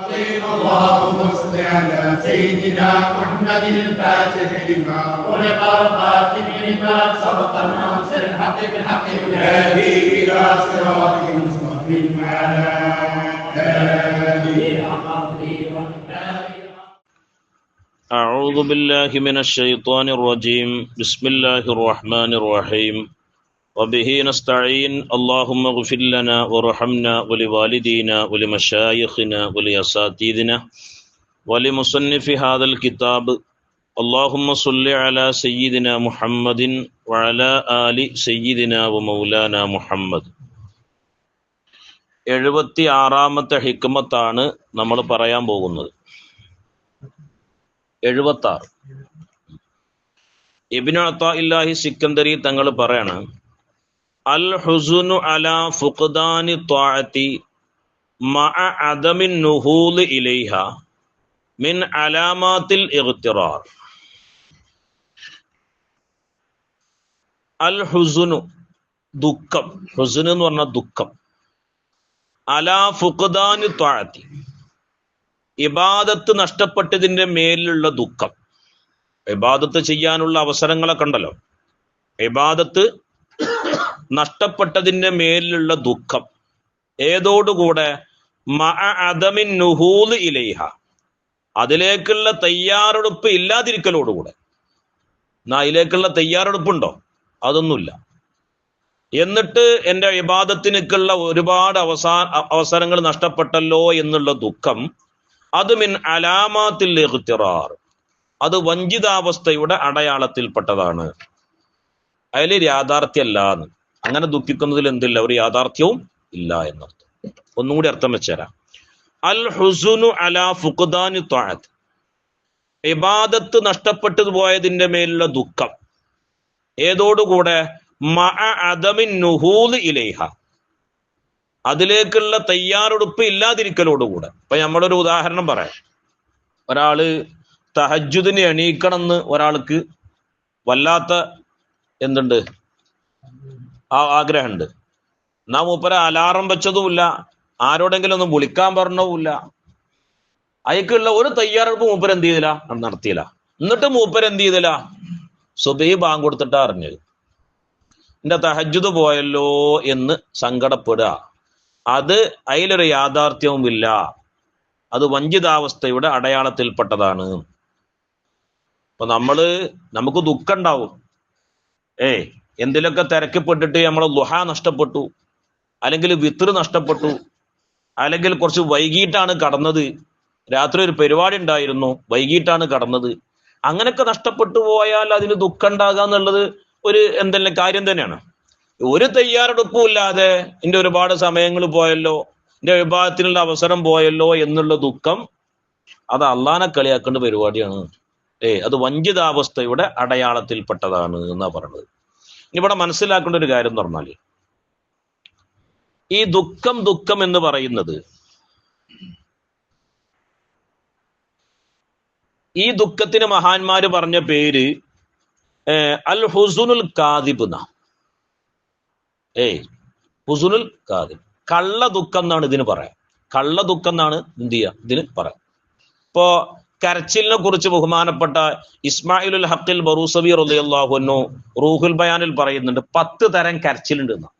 اللهم صل على سيدنا محمد الفاتح لما ولق الخاتم لما سبق الناصر الحق بالحق والهادي الى صراطك المستقيم وعلى اله أعوذ بالله من الشيطان الرجيم بسم الله الرحمن الرحيم وبه نستعين اللهم اغفر لنا وارحمنا ولوالدينا ولمشايخنا ولأساتذتنا ولمصنف هذا الكتاب اللهم صل على سيدنا محمد وعلى آل سيدنا ومولانا محمد. 76ാമത്തെ ഹിക്മത്താണ് നമ്മൾ പറയാൻ പോകുന്നത്. 76. ഇബ്നു അത്താഇല്ലാഹി സിക്കന്ദരി തങ്ങൾ പറയാണ്, അൽ ഹുസുനു അലാ ഫുഖ്ദാനി ത്വാഅതി മഅ അദമിൻ നുഹൂൽ ഇലൈഹ മിൻ അലാമാത്തിൽ ഇഗ്തിറാർ. അൽ ഹുസുനു ദുഃഖം, ഹുസുൻ എന്ന് പറഞ്ഞാൽ ദുഃഖം, അലാ ഫുഖ്ദാനി ത്വാഅതി ഇബാദത്ത് നഷ്ടപ്പെട്ടതിൻ്റെ മേലുള്ള ദുഃഖം. ഇബാദത്ത് ചെയ്യാനുള്ള അവസരങ്ങളൊക്കെ ഉണ്ടല്ലോ, ഇബാദത്ത് നഷ്ടപ്പെട്ടതിൻ്റെ മേലുള്ള ദുഃഖം ഏതോടുകൂടെ മഅ അദമിൻ നുഹൂൽ ഇലൈഹ അതിലേക്കുള്ള തയ്യാറെടുപ്പ് ഇല്ലാതിരിക്കലോടുകൂടെ. അതിലേക്കുള്ള തയ്യാറെടുപ്പുണ്ടോ? അതൊന്നുമില്ല. എന്നിട്ട് എൻ്റെ ഇബാദത്തിനൊക്കെയുള്ള ഒരുപാട് അവസരങ്ങൾ നഷ്ടപ്പെട്ടല്ലോ എന്നുള്ള ദുഃഖം, അത് മിൻ അലാമാത്തിൽ ഇഗ്തിറാർ, അത് വഞ്ചിതാവസ്ഥയുടെ അടയാളത്തിൽപ്പെട്ടതാണ്. അതിൽ യാഥാർത്ഥ്യമല്ല എന്ന്. അങ്ങനെ ദുഃഖിക്കുന്നതിൽ എന്തില്ല? ഒരു യാഥാർത്ഥ്യവും ഇല്ല എന്നർത്ഥം. ഒന്നും കൂടി അർത്ഥം വെച്ചുതരാം. അൽ ഹുസുനു അലാ ഫുഖ്ദാനി ത്വാഅത്ത്, ഇബാദത്ത് നഷ്ടപ്പെട്ടു പോയതിൻ്റെ മേലുള്ള ദുഃഖം ഏതോടുകൂടെ മഅ അദമിൻ നുഹൂൽ ഇലൈഹ അതിലേക്കുള്ള തയ്യാറെടുപ്പ് ഇല്ലാതിരിക്കലോടുകൂടെ. ഇപ്പൊ നമ്മളൊരു ഉദാഹരണം പറയാം. ഒരാള് തഹജ്ജുദിന് എണീക്കണമെന്ന് ഒരാൾക്ക് വല്ലാത്ത എന്തുണ്ട് ആഗ്രഹമുണ്ട്. എന്നാ മൂപ്പര അലാറം വെച്ചതുമില്ല, ആരോടെങ്കിലും ഒന്നും വിളിക്കാൻ പറഞ്ഞതുമില്ല, അയക്കുള്ള ഒരു തയ്യാറെടുപ്പ് മൂപ്പർ എന്ത് ചെയ്തില്ല, നടത്തിയില്ല. എന്നിട്ട് മൂപ്പർ എന്ത് ചെയ്തില്ല, സുബഹി ബാങ്ക് കൊടുത്തിട്ടാ അറിഞ്ഞത്. എന്റെ തഹജ്ജുദ് പോയല്ലോ എന്ന് സങ്കടപ്പെടുക, അത് അതിലൊരു യാഥാർത്ഥ്യവും ഇല്ല, അത് വഞ്ചിതാവസ്ഥയുടെ അടയാളത്തിൽപ്പെട്ടതാണ്. അപ്പൊ നമുക്ക് ദുഃഖം ഉണ്ടാവും. എന്തിലൊക്കെ തിരക്കപ്പെട്ടിട്ട് നമ്മളെ ദുഹാ നഷ്ടപ്പെട്ടു, അല്ലെങ്കിൽ വിത്ർ നഷ്ടപ്പെട്ടു, അല്ലെങ്കിൽ കുറച്ച് വൈകിട്ടാണ് കടന്നത്, രാത്രി ഒരു പരിപാടി ഉണ്ടായിരുന്നു വൈകിട്ടാണ് കടന്നത്, അങ്ങനെയൊക്കെ നഷ്ടപ്പെട്ടു പോയാൽ അതിന് ദുഃഖം ഉണ്ടാകുക എന്നുള്ളത് ഒരു എന്തെല്ലാം കാര്യം തന്നെയാണ്. ഒരു തയ്യാറെടുപ്പും ഇല്ലാതെ എൻ്റെ ഒരുപാട് സമയങ്ങൾ പോയല്ലോ, എൻ്റെ വിഭാഗത്തിനുള്ള അവസരം പോയല്ലോ എന്നുള്ള ദുഃഖം, അത് അള്ളാനെ കളിയാക്കേണ്ട പരിപാടിയാണ്. അത് വഞ്ചിതാവസ്ഥയുടെ അടയാളത്തിൽപ്പെട്ടതാണ് എന്നാ പറയുന്നത്. ഇവിടെ മനസ്സിലാക്കേണ്ട ഒരു കാര്യം എന്ന് പറഞ്ഞാല്, ഈ ദുഃഖം എന്ന് പറയുന്നത്, ഈ ദുഃഖത്തിന് മഹാന്മാര് പറഞ്ഞ പേര് അൽ ഹുസുനുൽ കാദിബ് എന്നാ. ഹുസുനുൽ കാദിബ്, കള്ള ദുഃഖം എന്നാണ് ഇതിന് പറയാം. കള്ള ദുഃഖം എന്നാണ് എന്ത് ചെയ്യുക ഇതിന് പറയാം. ഇപ്പോ കരച്ചിലിനെ കുറിച്ച് ബഹുമാനപ്പെട്ട ഇസ്മായിലുൽ ഹഖിൽ ബറൂസവി റളിയല്ലാഹു അൻഹു റൂഹുൽ ബയാനിൽ പറയുന്നുണ്ട്, 10 തരം കരച്ചിലുണ്ട് എന്നാ.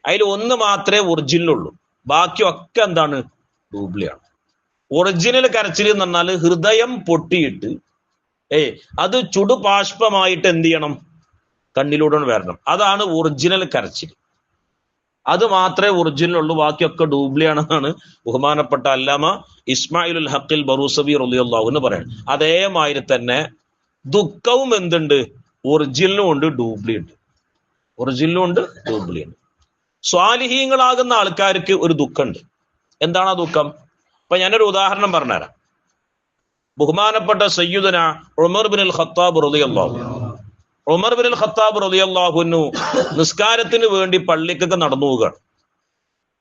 അതിൽ ഒന്ന് മാത്രമേ ഒറിജിനലുള്ളൂ, ബാക്കിയൊക്കെ എന്താണ്, ഡ്യൂപ്ലിയാണ്. ഒറിജിനൽ കരച്ചിൽ എന്ന് പറഞ്ഞാൽ ഹൃദയം പൊട്ടിയിട്ട് അത് ചുടുപാഷ്പമായിട്ട് എന്ത് ചെയ്യണം, കണ്ണിലൂടെ വരണം. അതാണ് ഒറിജിനൽ കരച്ചിൽ. അത് മാത്രമേ ഒറിജിനൽ ഉള്ളൂ, ബാക്കിയൊക്കെ ഡ്യൂപ്ലിയാണെന്നാണ് ബഹുമാനപ്പെട്ട അല്ലാമ ഇസ്മായിലുൽ ഹഖിൽ ബറൂസവി റളിയല്ലാഹു അൻഹു പറയുന്നത്. അതേമാതിരി തന്നെ ദുഃഖവും എന്തുണ്ട്, ഒറിജിനലും ഉണ്ട്, ഡ്യൂപ്ലി ഉണ്ട്. ഒറിജിനലും ഉണ്ട്, ഡ്യൂപ്ലി ഉണ്ട്. സ്വാലിഹീങ്ങളാകുന്ന ആൾക്കാർക്ക് ഒരു ദുഃഖമുണ്ട്. എന്താണ് ആ ദുഃഖം? അപ്പൊ ഞാനൊരു ഉദാഹരണം പറഞ്ഞുതരാം. ബഹുമാനപ്പെട്ട സയ്യിദുന ഉമർ ബിനുൽ ഖത്താബ് റളിയല്ലാഹു അൻഹു, ഉമർ ബിനുൽ ഖത്താബ് റളിയല്ലാഹു അൻഹു നിസ്കാരത്തിന് വേണ്ടി പള്ളിക്കൊക്കെ നടന്നു പോവുകയാണ്.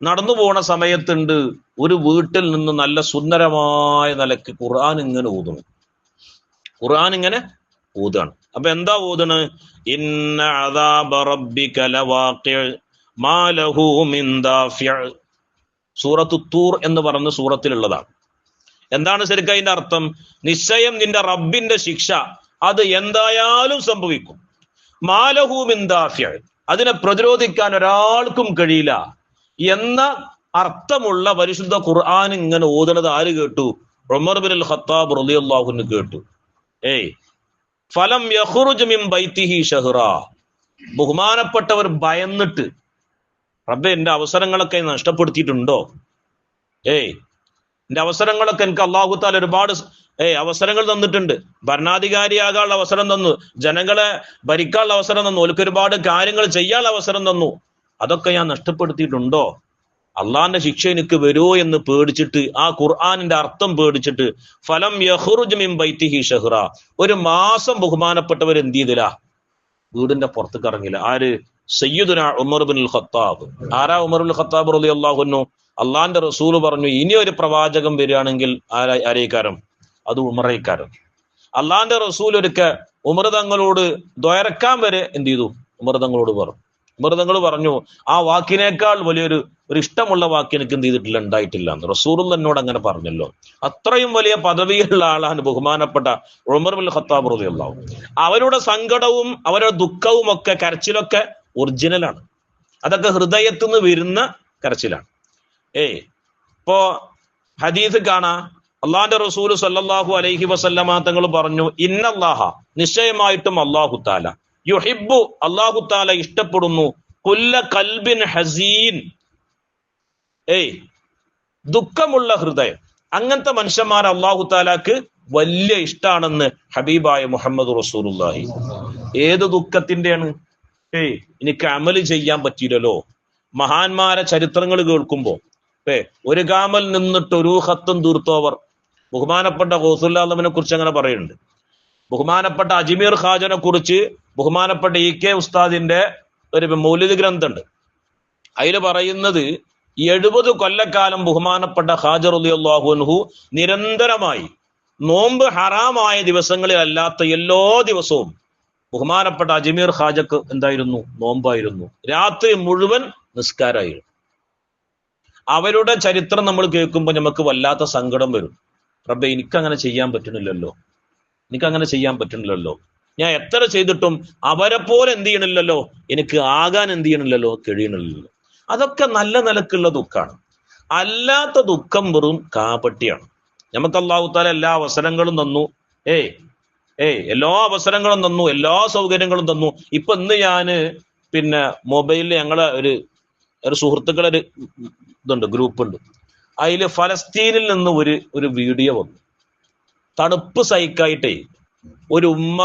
നടന്നു പോണ സമയത്തുണ്ട് ഒരു വീട്ടിൽ നിന്ന് നല്ല സുന്ദരമായ നിലയ്ക്ക് ഖുർആൻ ഇങ്ങനെ ഊതുന്നു. ഖുർആൻ ഇങ്ങനെ ഊതാണ്. അപ്പൊ എന്താ ഊതണ്? ഇന്ന അദാബ റബ്ബിക ലവാഖിഉ മാ ലഹു മിൻ ദാഫിഉ. സൂറത്തു തൂർ എന്ന് പറയുന്ന സൂറത്തിലുള്ളതാണ്. എന്താണ് ശരിക്കും അതിന്റെ അർത്ഥം? നിശ്ചയം നിന്റെ റബ്ബിന്റെ ശിക്ഷ അത് എന്തായാലും സംഭവിക്കും. മാലഹു മിൻ ദാഫിഅ, അതിനെ പ്രതിരോധിക്കാൻ ഒരാൾക്കും കഴിയില്ല എന്ന അർത്ഥമുള്ള പരിശുദ്ധ ഖുർആൻ ഇങ്ങനെ ഓതുന്നത് ആര് കേട്ടു? ഉമർ ബിൻ അൽ ഖത്താബ് റളിയല്ലാഹു അൻഹു കേട്ടു. ഫലം യഖ്റുജ് മിൻ ബൈതിഹി ഷഹ്റാ, ബഹുമാനപ്പെട്ടവർ ഭയന്നിട്ട്, റബ്ബേ എന്റെ അവസരങ്ങളൊക്കെ നഷ്ടപ്പെടുത്തിയിട്ടുണ്ടോ? എന്റെ അവസരങ്ങളൊക്കെ എനിക്ക് അല്ലാഹു തആല ഒരുപാട് അവസരങ്ങൾ തന്നിട്ടുണ്ട്. ഭരണാധികാരിയാകാനുള്ള അവസരം തന്നു, ജനങ്ങളെ ഭരിക്കാനുള്ള അവസരം തന്നു, ഓൽക്ക് ഒരുപാട് കാര്യങ്ങൾ ചെയ്യാനുള്ള അവസരം തന്നു. അതൊക്കെ ഞാൻ നഷ്ടപ്പെടുത്തിയിട്ടുണ്ടോ? അള്ളാന്റെ ശിക്ഷ എനിക്ക് വരുമോ എന്ന് പേടിച്ചിട്ട്, ആ ഖുർആനിന്റെ അർത്ഥം പേടിച്ചിട്ട്, ഫലം യഖ്റുജ് മിൻ ബൈതിഹി ഷഹ്റാ, ഒരു മാസം ബഹുമാനപ്പെട്ടവർ എന്ത് ചെയ്തില്ല? വീടിന്റെ പുറത്തേക്ക് ഇറങ്ങില്ല. ആര്? സയ്യിദുന ഉമർ ബിൻ അൽ ഖത്താബ്. ആരാ ഉമർ ബിൻ ഖത്താബ് റളിയല്ലാഹു അൻഹു? അള്ളാന്റെ റസൂല് പറഞ്ഞു, ഇനി ഒരു പ്രവാചകൻ വരികയാണെങ്കിൽ ആരേക്കാരം? അത് ഉമറേക്കാരം. അള്ളാന്റെ റസൂൽ ഒരിക്കൽ ഉമർ തങ്ങളോട് ദ്വയറക്കാൻ വരെ എന്ത് ചെയ്തു? ഉമർ തങ്ങളോട് പറഞ്ഞു. ഉമർ തങ്ങൾ പറഞ്ഞു, ആ വാക്കിനേക്കാൾ വലിയൊരു ഇഷ്ടമുള്ള വാക്ക് എനിക്ക് എന്ത് ചെയ്തിട്ടില്ല, ഉണ്ടായിട്ടില്ല എന്ന് റസൂൽ എന്നോട് അങ്ങനെ പറഞ്ഞല്ലോ. അത്രയും വലിയ പദവിയുള്ള ആളാണ് ബഹുമാനപ്പെട്ട ഉമർ ബിൻ ഖത്താബ് റളിയല്ലാഹു അൻഹു. അവരുടെ സങ്കടവും അവരുടെ ദുഃഖവും ഒക്കെ, കരച്ചിലൊക്കെ ഒറിജിനലാണ്. അതൊക്കെ ഹൃദയത്തിൽ നിന്ന് വരുന്ന കരച്ചിലാണ്. ഇപ്പോ ഹദീസ് കാണാ, അള്ളാന്റെ റസൂൽ സല്ലല്ലാഹു അലൈഹി വസല്ലമ തങ്ങൾ പറഞ്ഞു, ഇന്നല്ലാഹ, നിശ്ചയമായിട്ടും അല്ലാഹു തആല, യുഹിബ്ബു, അല്ലാഹു തആല ഇഷ്ടപ്പെടുന്നു, കുല്ല ഖൽബിൻ ഹസീൻ, ദുഃഖമുള്ള ഹൃദയം, അങ്ങനത്തെ മനുഷ്യന്മാർ അല്ലാഹു തആലാക്ക് വലിയ ഇഷ്ടാണെന്ന് ഹബീബായ മുഹമ്മദ് റസൂലുള്ളാഹി. ഏത് ദുഃഖത്തിന്റെയാണ്? എനിക്ക് അമല് ചെയ്യാൻ പറ്റിയില്ലല്ലോ. മഹാന്മാരെ ചരിത്രങ്ങൾ കേൾക്കുമ്പോ ഒരു കാമൽ നിന്നിട്ട് ഒരു ഹത്തും തീർത്തോവർ. ബഹുമാനപ്പെട്ട ഗൗസുല്ലാഹുവിനെ കുറിച്ച് അങ്ങനെ പറയുന്നുണ്ട്. ബഹുമാനപ്പെട്ട അജ്മീർ ഖാജനെ കുറിച്ച് ബഹുമാനപ്പെട്ട ഇ.കെ. ഉസ്താദിന്റെ ഒരു മൗലിദ് ഗ്രന്ഥമുണ്ട്. അതിൽ പറയുന്നത് 70 കൊല്ലക്കാലം ബഹുമാനപ്പെട്ട ഖാജ റളിയല്ലാഹു അൻഹു നിരന്തരമായി നോമ്പ് ഹറാമായ ദിവസങ്ങളിൽ അല്ലാത്ത എല്ലാ ദിവസവും ബഹുമാനപ്പെട്ട അജ്മീർ ഖാജക്ക് എന്തായിരുന്നു? നോമ്പായിരുന്നു. രാത്രി മുഴുവൻ നിസ്കാരമായിരുന്നു. അവരുടെ ചരിത്രം നമ്മൾ കേൾക്കുമ്പോൾ നമുക്ക് വല്ലാത്ത സങ്കടം വരും. റബ്ബേ, എനിക്കങ്ങനെ ചെയ്യാൻ പറ്റുന്നില്ലല്ലോ, എനിക്കങ്ങനെ ചെയ്യാൻ പറ്റുന്നില്ലല്ലോ. ഞാൻ എത്ര ചെയ്തിട്ടും അവരെ പോലെ എന്ത് ചെയ്യണില്ലല്ലോ, എനിക്ക് ആകാൻ എന്ത് ചെയ്യണില്ലല്ലോ, കഴിയണില്ലല്ലോ. അതൊക്കെ നല്ല നിലക്കുള്ള ദുഃഖമാണ്. അല്ലാത്ത ദുഃഖം വെറും കാപട്യാണ്. നമുക്ക് അല്ലാഹു തആല എല്ലാ അവസരങ്ങളും തന്നു. എല്ലാ അവസരങ്ങളും തന്നു, എല്ലാ സൗകര്യങ്ങളും തന്നു. ഇപ്പൊ ഇന്ന് ഞാന് മൊബൈലിൽ ഞങ്ങളെ ഒരു സുഹൃത്തുക്കളെ ഒരു ഇതുണ്ട്, ഗ്രൂപ്പ് ഉണ്ട്. അതിൽ ഫലസ്തീനിൽ നിന്ന് ഒരു വീഡിയോ വന്നു. തണുപ്പ് സഹിക്കായിട്ടേ ഒരു ഉമ്മ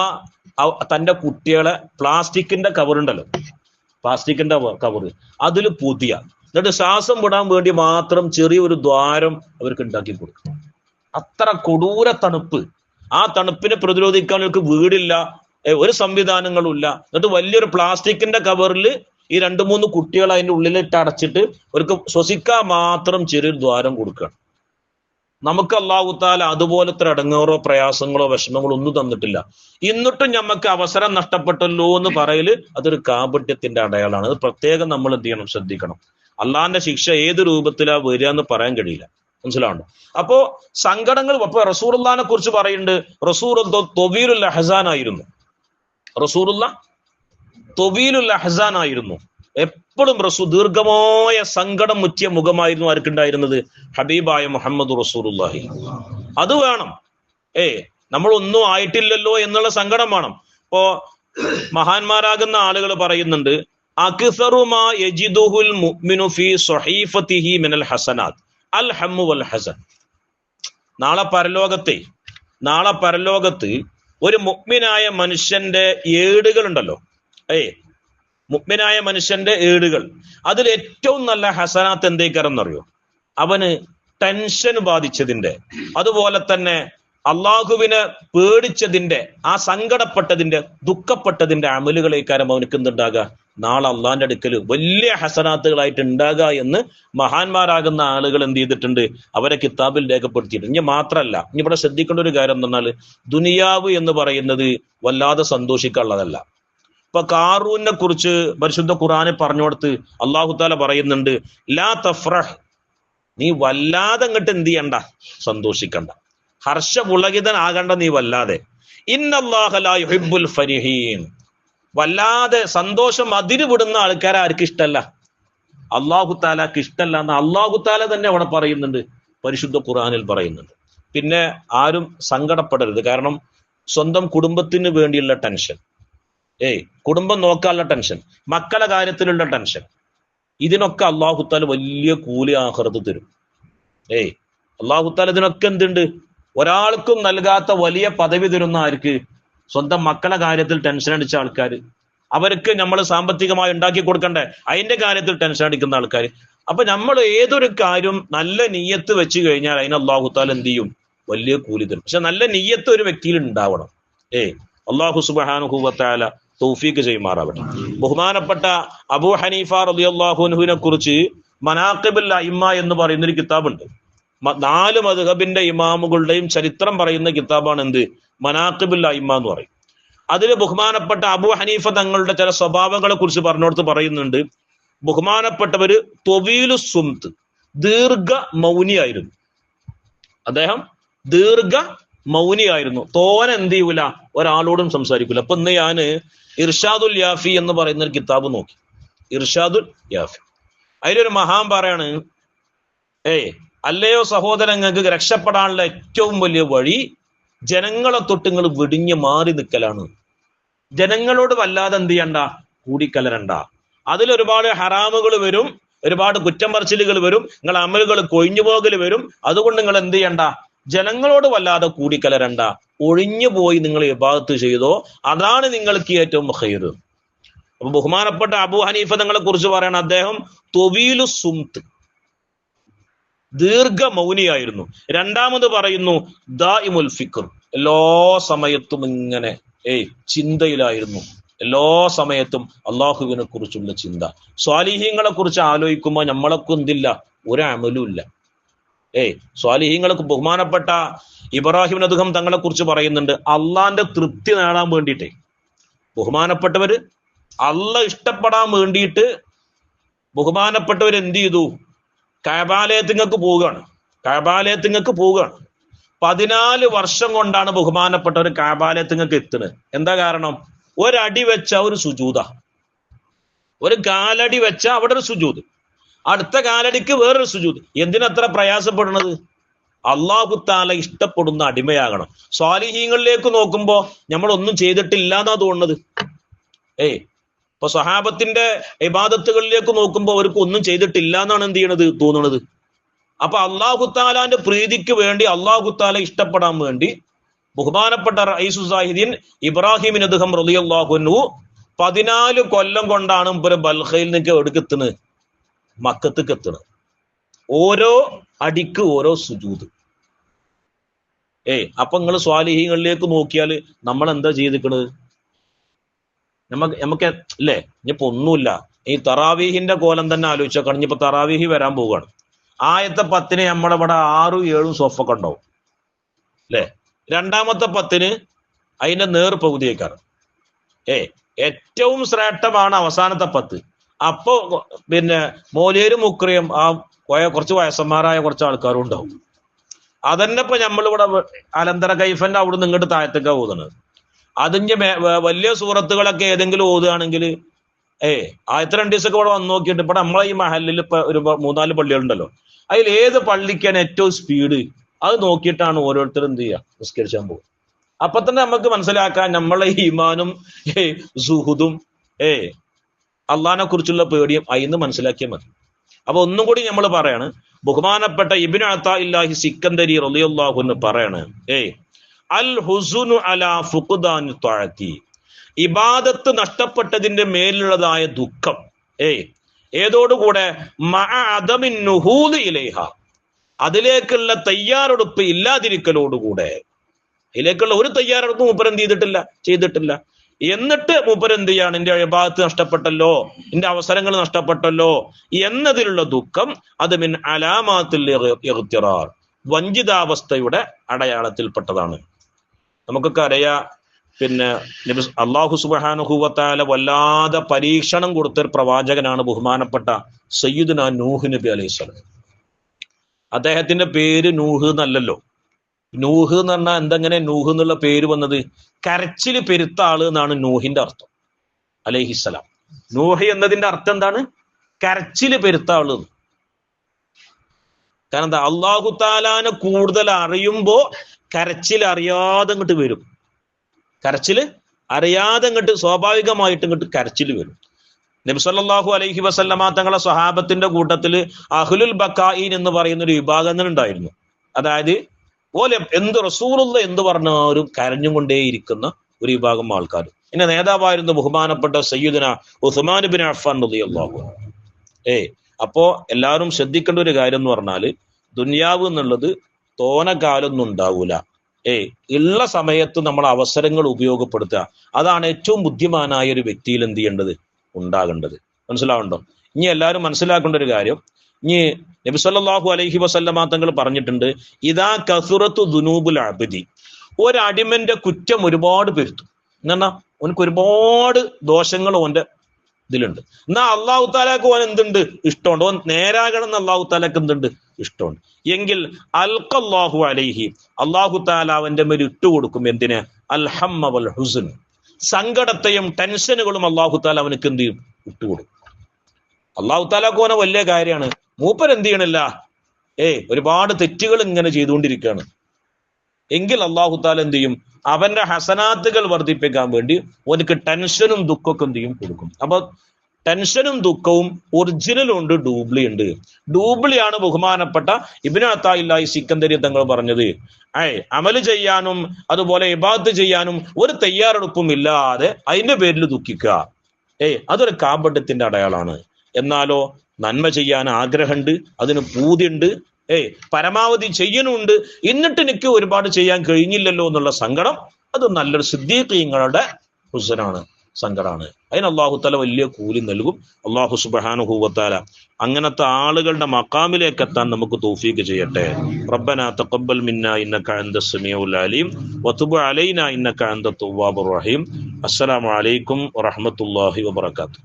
തന്റെ കുട്ടികളെ പ്ലാസ്റ്റിക്കിന്റെ കവറുണ്ടല്ലോ, പ്ലാസ്റ്റിക്കിന്റെ കവറ്, അതിൽ പുതിയ, എന്നിട്ട് ശ്വാസം വിടാൻ വേണ്ടി മാത്രം ചെറിയൊരു ദ്വാരം അവർക്ക് ഉണ്ടാക്കി കൊടുക്കും. അത്ര കൊടൂര തണുപ്പ്. ആ തണുപ്പിനെ പ്രതിരോധിക്കാൻ അവർക്ക് വീടില്ല, ഒരു സംവിധാനങ്ങളും ഇല്ല. എന്നിട്ട് വലിയൊരു പ്ലാസ്റ്റിക്കിന്റെ കവറിൽ ഈ 2-3 കുട്ടികൾ അതിന്റെ ഉള്ളിലിട്ട് അടച്ചിട്ട് അവർക്ക് ശ്വസിക്കാൻ മാത്രം ചെറിയൊരു ദ്വാരം കൊടുക്കുകയാണ്. നമുക്ക് അല്ലാഹു തആല അതുപോലത്തെ ഇടങ്ങേറോ പ്രയാസങ്ങളോ വിഷമങ്ങളോ ഒന്നും തന്നിട്ടില്ല. എന്നിട്ടും നമുക്ക് അവസരം നഷ്ടപ്പെട്ടല്ലോ എന്ന് പറയല് അതൊരു കാപട്യത്തിന്റെ അടയാളാണ്. അത് പ്രത്യേകം നമ്മൾ എന്ത് ചെയ്യണം, ശ്രദ്ധിക്കണം. അള്ളാന്റെ ശിക്ഷ ഏത് രൂപത്തിലാ വരിക എന്ന് പറയാൻ കഴിയില്ല. മനസ്സിലാവുണ്ടോ? അപ്പോ സങ്കടങ്ങൾ, അപ്പൊ റസൂലുള്ളാഹിനെ കുറിച്ച് പറയുന്നുണ്ട്, റസൂൽ തൊവീലുൽ അഹ്സാൻ ആയിരുന്നു. റസൂലുള്ള തൊവീലുൽ അഹ്സാൻ ആയിരുന്നു. എപ്പോഴും ദീർഘമായ സങ്കടം മുറ്റിയ മുഖമായിരുന്നു ആർക്കുണ്ടായിരുന്നത്? ഹബീബായ മുഹമ്മദ് റസൂലുള്ളാഹി. അത് വേണം. നമ്മളൊന്നും ആയിട്ടില്ലല്ലോ എന്നുള്ള സങ്കടം വേണം. ഇപ്പോ മഹാന്മാരാകുന്ന ആളുകൾ പറയുന്നുണ്ട്, അക്സറു മാ യജിദുഹുൽ മുഅ്മിനു ഫീ സ്വഹീഫതിഹി മിനൽ ഹസനാത്ത് അൽ ഹമ്മു വൽ ഹസൻ. നാളെ പരലോകത്ത് ഒരു മുഅ്മിനായ മനുഷ്യന്റെ ഏടുകൾ ഉണ്ടല്ലോ, മുഅ്മിനായ മനുഷ്യന്റെ ഏടുകൾ, അതിൽ ഏറ്റവും നല്ല ഹസനാത്ത് എന്തേക്കാരെന്നറിയോ? അവന് ടെൻഷൻ ബാധിച്ചതിന്റെ, അതുപോലെ തന്നെ അള്ളാഹുവിനെ പേടിച്ചതിന്റെ, ആ സങ്കടപ്പെട്ടതിന്റെ, ദുഃഖപ്പെട്ടതിന്റെ അമലുകളേക്കാരം അവനക്ക് എന്തുണ്ടാകുക? നാളെ അള്ളാന്റെ അടുക്കൽ വലിയ ഹസനാത്തുകളായിട്ട് ഉണ്ടാകുക എന്ന് മഹാന്മാരാകുന്ന ആളുകൾ എന്ത് ചെയ്തിട്ടുണ്ട്? അവരെ കിതാബിൽ രേഖപ്പെടുത്തിയിട്ടുണ്ട്. ഇനി മാത്രല്ല, ഇനി ഇവിടെ ശ്രദ്ധിക്കേണ്ട ഒരു കാര്യം എന്ന് പറഞ്ഞാൽ, ദുനിയാവ് എന്ന് പറയുന്നത് വല്ലാതെ സന്തോഷിക്കാനുള്ളതല്ല. ഇപ്പൊ കാറൂനെ കുറിച്ച് പരിശുദ്ധ ഖുർആനിൽ പറഞ്ഞുകൊടുത്ത് അല്ലാഹു തആല പറയുന്നുണ്ട്, ലാ തഫ്രഹ്, നീ വല്ലാതെ അങ്ങോട്ട് എന്ത് ചെയ്യണ്ട, സന്തോഷിക്കണ്ട, ഹർഷപുളകിതനാകണ്ട നീ വല്ലാതെ. ഇന്നല്ലാഹ ലാ യുഹിബ്ബുൽ ഫരിഹീൻ, വല്ലാതെ സന്തോഷം അതിര് വിടുന്ന ആൾക്കാരെ ആർക്ക് ഇഷ്ടമല്ല? അല്ലാഹു തആലക്ക് ഇഷ്ടമല്ല എന്ന് അല്ലാഹു തആല തന്നെ അവിടെ പറയുന്നുണ്ട്, പരിശുദ്ധ ഖുർആനിൽ പറയുന്നുണ്ട്. പിന്നെ ആരും സങ്കടപ്പെടരുത്. കാരണം സ്വന്തം കുടുംബത്തിന് വേണ്ടിയുള്ള ടെൻഷൻ, കുടുംബം നോക്കാനുള്ള ടെൻഷൻ, മക്കളെ കാര്യത്തിലുള്ള ടെൻഷൻ, ഇതിനൊക്കെ അല്ലാഹു തആല വലിയ കൂലി ആഖിറത്ത് തരും. അല്ലാഹു തആല ഇതിനൊക്കെ എന്തുണ്ട്? ഒരാൾക്കും നൽകാത്ത വലിയ പദവി തരുന്ന ആർക്ക്? സ്വന്തം മക്കളെ കാര്യത്തിൽ ടെൻഷൻ അടിച്ച ആൾക്കാർ, അവർക്ക് നമ്മൾ സാമ്പത്തികമായി ഉണ്ടാക്കി കൊടുക്കണ്ടേ, അതിന്റെ കാര്യത്തിൽ ടെൻഷൻ അടിക്കുന്ന ആൾക്കാർ. അപ്പൊ നമ്മൾ ഏതൊരു കാര്യം നല്ല നിയ്യത്ത് വെച്ച് കഴിഞ്ഞാൽ അതിന് അല്ലാഹു തആല എന്ത് ചെയ്യും? വലിയ കൂലി തരും. പക്ഷെ നല്ല നിയ്യത്ത് ഒരു വ്യക്തിയിൽ ഉണ്ടാവണം. അല്ലാഹു സുബ്ഹാനഹു വ തആല തൗഫീഖ് ചെയ്യുമാറാവട്ടെ. ബഹുമാനപ്പെട്ട അബൂ ഹനീഫ റളിയല്ലാഹു അൻഹുവിനെ കുറിച്ച് മനാഖിബുൽ അഇമ്മ എന്ന് പറയുന്ന ഒരു കിതാബുണ്ട്. 4 മദ്ഹബിന്റെ ഇമാമുകളുടെയും ചരിത്രം പറയുന്ന കിതാബാണ് എന്ത്? മനാഖിബുൽ അഇമ്മ എന്ന് പറയും. അതിൽ ബഹുമാനപ്പെട്ട അബൂ ഹനീഫ തങ്ങളുടെ ചില സ്വഭാവങ്ങളെ കുറിച്ച് പറഞ്ഞോടത്ത് പറയുന്നുണ്ട്, ബഹുമാനപ്പെട്ടവര് ത്വവീലു സുംത്, ദീർഘ മൗനിയായിരുന്നു. അദ്ദേഹം ദീർഘ മൗനിയായിരുന്നു. തോനെ എന്ത് ചെയ്യൂല, ഒരാളോടും സംസാരിക്കൂല. അപ്പൊ ഇന്ന് ഞാന് ഇർഷാദുൽ യാഫി എന്ന് പറയുന്ന ഒരു കിതാബ് നോക്കി. ഇർഷാദുൽ യാഫി, അതിലൊരു മഹാൻ പറയാണ്, അല്ലയോ സഹോദരങ്ങൾക്ക് രക്ഷപ്പെടാനുള്ള ഏറ്റവും വലിയ വഴി ജനങ്ങളെ തൊട്ട് നിങ്ങൾ വെടിഞ്ഞ് മാറി നിൽക്കലാണ്. ജനങ്ങളോട് വല്ലാതെ എന്ത് ചെയ്യണ്ട, കൂടിക്കലരണ്ട. അതിലൊരുപാട് ഹറാമുകൾ വരും, ഒരുപാട് കുറ്റം പറച്ചിലുകൾ വരും, നിങ്ങളെ അമലുകൾ കൊഴിഞ്ഞു പോകൽ വരും. അതുകൊണ്ട് നിങ്ങൾ എന്ത് ചെയ്യണ്ട, ജനങ്ങളോട് വല്ലാതെ കൂടിക്കലരണ്ട, ഒഴിഞ്ഞു പോയി നിങ്ങൾ ഇബാദത്ത് ചെയ്തോ, അതാണ് നിങ്ങൾക്ക് ഏറ്റവും ഖൈർ. അപ്പൊ ബഹുമാനപ്പെട്ട അബൂ ഹനീഫ തങ്ങളെ കുറിച്ച് പറയണ, അദ്ദേഹം ത്വവീലു സുംത്, ദീർഘ മൗനിയായിരുന്നു. രണ്ടാമത് പറയുന്നു ദാഇമുൽ ഫിക്ർ, എല്ലാ സമയത്തും ഇങ്ങനെ ചിന്തയിലായിരുന്നു. എല്ലാ സമയത്തും അള്ളാഹുവിനെ കുറിച്ചുള്ള ചിന്ത. സ്വാലിഹീങ്ങളെ കുറിച്ച് ആലോചിക്കുമ്പോൾ നമ്മളൊക്കെ എന്തില്ല, ഒരു അമലും ഇല്ല. സ്വാലിഹീങ്ങൾക്ക് ബഹുമാനപ്പെട്ട ഇബ്രാഹിം നദ്ഹം തങ്ങളെ കുറിച്ച് പറയുന്നുണ്ട്, അള്ളാന്റെ തൃപ്തി നേടാൻ വേണ്ടിയിട്ടേ ബഹുമാനപ്പെട്ടവര്, അള്ളാഹ് ഇഷ്ടപ്പെടാൻ വേണ്ടിയിട്ട് ബഹുമാനപ്പെട്ടവർ എന്ത് ചെയ്തു? കഅബാലയത്തിങ്ങൾക്ക് പോവുകയാണ്. 14 വർഷം കൊണ്ടാണ് ബഹുമാനപ്പെട്ടവർ കഅബാലയത്തിങ്ങൾക്ക് എത്തുന്നത്. എന്താ കാരണം? ഒരടി വെച്ച ഒരു സുജൂദ, ഒരു കാലടി വെച്ച അവിടെ ഒരു സുജൂദ്, അടുത്ത കാലടിക്ക് വേറൊരു സുജൂദ്. എന്തിനത്ര പ്രയാസപ്പെടുന്നത്? അല്ലാഹു തആല ഇഷ്ടപ്പെടുന്ന അടിമയാകണം. സ്വാലിഹീങ്ങളിലേക്ക് നോക്കുമ്പോ നമ്മൾ ഒന്നും ചെയ്തിട്ടില്ല എന്നാ തോന്നുന്നത്. ഇപ്പൊ സ്വഹാബത്തിന്റെ ഇബാദത്തുകളിലേക്ക് നോക്കുമ്പോൾ അവർക്ക് ഒന്നും ചെയ്തിട്ടില്ല എന്നാണ് എന്ത് ചെയ്യണത്, തോന്നുന്നത്. അപ്പൊ അല്ലാഹു തആലാന്റെ പ്രീതിക്ക് വേണ്ടി, അല്ലാഹു തആല ഇഷ്ടപ്പെടാൻ വേണ്ടി ബഹുമാനപ്പെട്ട റഈസു സാഹിദീൻ ഇബ്രാഹിം നദ്ഹം റളിയല്ലാഹു അൻഹു 14 കൊല്ലം കൊണ്ടാണ് ഇവര് ബൽഖയിൽ നിന്നൊക്കെ എടുക്കെത്തുന്നത്, മക്കത്തേക്ക് എത്തുന്നത്. ഓരോ അടിക്ക് ഓരോ സുജൂദ്. അപ്പൊ നിങ്ങൾ സ്വാലിഹീങ്ങളിലേക്ക് നോക്കിയാൽ നമ്മൾ എന്താ ചെയ്തിക്കണത്? നമുക്ക് അല്ലേ, ഇനിയിപ്പോ ഒന്നുമില്ല. ഈ തറാവീഹിന്റെ കോലം തന്നെ ആലോചിച്ചാൽ കഴിഞ്ഞിപ്പോ തറാവീഹി വരാൻ പോവുകയാണ്. ആദ്യത്തെ 10 നമ്മുടെ ഇവിടെ 6, 7 സോഫൊക്കെ ഉണ്ടാവും അല്ലേ. രണ്ടാമത്തെ 10 അതിന്റെ നേർ പകുതിയേക്കാണ്. ഏറ്റവും ശ്രേഷ്ഠമാണ് അവസാനത്തെ 10. അപ്പോ പിന്നെ മോലിയരും മുക്രിയും ആ കുറച്ച് വയസ്സന്മാരായ കുറച്ച് ആൾക്കാരും ഉണ്ടാവും. അതന്നെ ഇപ്പൊ നമ്മളിവിടെ അലന്തര കൈഫന്റെ അവിടുന്ന് ഇങ്ങോട്ട് താഴത്തേക്കാ ഓതുന്നത്. അതിന്റെ വലിയ സൂറത്തുകളൊക്കെ ഏതെങ്കിലും ഓതുകയാണെങ്കിൽ ആദ്യത്തെ 2 ദിവസമൊക്കെ ഇവിടെ വന്ന് നോക്കിയിട്ട്, ഇവിടെ നമ്മളെ ഈ മഹലിൽ ഇപ്പൊ ഒരു 3-4 പള്ളികളുണ്ടല്ലോ, അതിൽ ഏത് പള്ളിക്കാണ് ഏറ്റവും സ്പീഡ്, അത് നോക്കിയിട്ടാണ് ഓരോരുത്തരും എന്ത് ചെയ്യുക, നിസ്കരിച്ചാൻ പോകും. അപ്പൊ തന്നെ നമുക്ക് മനസ്സിലാക്കാൻ നമ്മളെ ഈമാനും സുഹുദും അള്ളാഹിനെ കുറിച്ചുള്ള പേടിയും അതിന്ന് മനസ്സിലാക്കിയാൽ മതി. അപ്പൊ ഒന്നും കൂടി നമ്മൾ പറയാണ്, ബഹുമാനപ്പെട്ട ഇബ്നു അതാഇല്ലാഹി സിക്കന്ദരി റളിയല്ലാഹു അൻഹു പറയാണ്, അൽ ഹുസുനു അലാ ഫുഖ്ദാനി ത്വഅതി, ഇബാദത്ത് നഷ്ടപ്പെട്ടതിന്റെ മേലുള്ളതായ ദുഃഖം ഏതോടുകൂടെ മഅ അദമിൻ നുഹൂദി ഇലൈഹ, അതിലേക്കുള്ള തയ്യാറെടുപ്പ് ഇല്ലാതിരിക്കലോടുകൂടെ. അതിലേക്കുള്ള ഒരു തയ്യാറെടുപ്പ് മൂപ്പർ എന്ത് ചെയ്തിട്ടില്ല. എന്നിട്ട് മൂപ്പർ എന്ത് ചെയ്യാണ്? എന്റെ ഇബാദത്ത് നഷ്ടപ്പെട്ടല്ലോ, എന്റെ അവസരങ്ങൾ നഷ്ടപ്പെട്ടല്ലോ എന്നതിലുള്ള ദുഃഖം, അത് മിൻ അലാമാത്തിൽ ഇഗ്തിറാർ, വഞ്ചിതാവസ്ഥയുടെ അടയാളത്തിൽപ്പെട്ടതാണ്. നമുക്കൊക്കെ അറിയാം, പിന്നെ അല്ലാഹു സുബ്ഹാനഹു വ തആല വല്ലാതെ പരീക്ഷണം കൊടുത്തൊരു പ്രവാചകനാണ് ബഹുമാനപ്പെട്ട സയ്യിദുനാ നൂഹ് നബി അലൈഹിസ്സലാം. അദ്ദേഹത്തിന്റെ പേര് നൂഹ് എന്നല്ലല്ലോ. നൂഹ് എന്ന് പറഞ്ഞാൽ എന്തെങ്ങനെ നൂഹ് എന്നുള്ള പേര് വന്നത്? കരച്ചില് പെരുത്ത ആള് എന്നാണ് നൂഹിന്റെ അർത്ഥം, അലൈഹിസ്സലാം. നൂഹ് എന്നതിന്റെ അർത്ഥം എന്താണ്? കരച്ചില് പെരുത്ത ആള്. കാരണം എന്താ? അള്ളാഹു താലാനെ കൂടുതൽ അറിയുമ്പോ കരച്ചിൽ അറിയാതെ ഇങ്ങോട്ട് വരും. കരച്ചില് അറിയാതെ ഇങ്ങോട്ട് സ്വാഭാവികമായിട്ട് ഇങ്ങോട്ട് കരച്ചിൽ വരും. നബി സല്ലല്ലാഹു അലൈഹി വസല്ലമ തങ്ങളെ സ്വഹാബത്തിന്റെ കൂട്ടത്തില് അഹ്ലുൽ ബക്കായിൻ എന്ന് പറയുന്ന ഒരു വിഭാഗങ്ങൾ ഉണ്ടായിരുന്നു. അതായത് പോലെ എന്ത് റസൂലുള്ള എന്ത് പറഞ്ഞാലും കരഞ്ഞുകൊണ്ടേയിരിക്കുന്ന ഒരു വിഭാഗം ആൾക്കാർ. പിന്നെ നേതാവായിരുന്നു ബഹുമാനപ്പെട്ട സയ്യിദുന ഉസ്മാൻ ബിൻ അഫ്ഫാൻ റളിയല്ലാഹു അൻഹു. അപ്പോ എല്ലാവരും ശ്രദ്ധിക്കേണ്ട ഒരു കാര്യം എന്ന് പറഞ്ഞാല്, ദുനിയാവ് എന്നുള്ളത് തോനകാലൊന്നും ഉണ്ടാവൂല. ഉള്ള സമയത്ത് നമ്മൾ അവസരങ്ങൾ ഉപയോഗപ്പെടുത്തുക, അതാണ് ഏറ്റവും ബുദ്ധിമാനായ ഒരു വ്യക്തിയിൽ എന്ത് ചെയ്യേണ്ടത്, ഉണ്ടാകേണ്ടത്. മനസ്സിലാവുണ്ടോ? ഇനി എല്ലാവരും മനസ്സിലാക്കേണ്ട ഒരു കാര്യം, ഇനി നബി സല്ലല്ലാഹു അലൈഹി വസല്ലമ തങ്ങൾ പറഞ്ഞിട്ടുണ്ട്, ഇദാ കസുറത്തു ദുനൂബുൽ അബ്ദി, ഒരടിമന്റെ കുറ്റം ഒരുപാട് പെരുത്തു. എന്നാ ഓനക്ക് ഒരുപാട് ദോഷങ്ങൾ ഓന്റെ ഇതിലുണ്ട്. എന്നാ അള്ളാഹു താലാക്ക് ഓൻ എന്തുണ്ട്? ഇഷ്ടമുണ്ട്. ഓൻ നേരാകണം എന്ന് അള്ളാഹു താലാക്ക് എന്തുണ്ട്? ഇഷ്ടമുണ്ട്. എങ്കിൽ അൽഖല്ലാഹു അലൈഹി, അള്ളാഹു താല അവന്റെ മേൽ ഇട്ടുകൊടുക്കും. എന്തിന്? അൽഹമ്മ വൽ ഹുസ്ൻ, സങ്കടത്തെയും ടെൻഷനുകളും അള്ളാഹു താല അവനക്ക് എന്ത് ചെയ്യും? ഇട്ടുകൊടുക്കും. അള്ളാഹു താലാക്ക് ഓനെ വലിയ കാര്യമാണ്. മൂപ്പർ എന്ത് ചെയ്യണില്ല? ഒരുപാട് തെറ്റുകൾ ഇങ്ങനെ ചെയ്തുകൊണ്ടിരിക്കുകയാണ്. എങ്കിൽ അള്ളാഹു താല എന്ത് ചെയ്യും? അവന്റെ ഹസനാത്തുകൾ വർദ്ധിപ്പിക്കാൻ വേണ്ടി ഓനക്ക് ടെൻഷനും ദുഃഖമൊക്കെ എന്ത് ചെയ്യും? കൊടുക്കും. അപ്പൊ ടെൻഷനും ദുഃഖവും ഒറിജിനലും ഉണ്ട്, ഡ്യൂപ്ലി ഉണ്ട്. ഡ്യൂപ്ലിയാണ് ബഹുമാനപ്പെട്ട ഇബ്നു അത്താഇല്ലാഹി സിക്കന്ദരി തങ്ങൾ പറഞ്ഞത്, അമല് ചെയ്യാനും അതുപോലെ ഇബാദത്ത് ചെയ്യാനും ഒരു തയ്യാറെടുപ്പും ഇല്ലാതെ അതിന്റെ പേരിൽ ദുഃഖിക്കുക, അതൊരു കാപട്യത്തിന്റെ അടയാളാണ്. എന്നാലോ നന്മ ചെയ്യാൻ ആഗ്രഹമുണ്ട്, അതിന് പൂതിയുണ്ട്, പരമാവധി ചെയ്യണമുണ്ട്, എന്നിട്ട് എനിക്ക് ഒരുപാട് ചെയ്യാൻ കഴിഞ്ഞില്ലല്ലോ എന്നുള്ള സങ്കടം, അത് നല്ലൊരു സിദ്ദീഖീങ്ങളുടെ ഹുസ്നാണ്, സങ്കടമാണ്. അതിന് അള്ളാഹു തആല വലിയ കൂലി നൽകും. അള്ളാഹു സുബ്ഹാനഹു വ തആല അങ്ങനത്തെ ആളുകളുടെ മഖാമിലേക്ക് എത്താൻ നമുക്ക് തൗഫീഖ് ചെയ്യട്ടെ. റബ്ബനാ തഖബ്ബൽ മിന്നാ ഇന്നക അൻതസ് സമീഉൽ അലീം വതുബ് അലൈനാ ഇന്നക അൻതത് തവ്വാബുർ റഹീം. അസ്സലാമു അലൈക്കും വറഹ്മത്തുള്ളാഹി വബറകാതുഹു.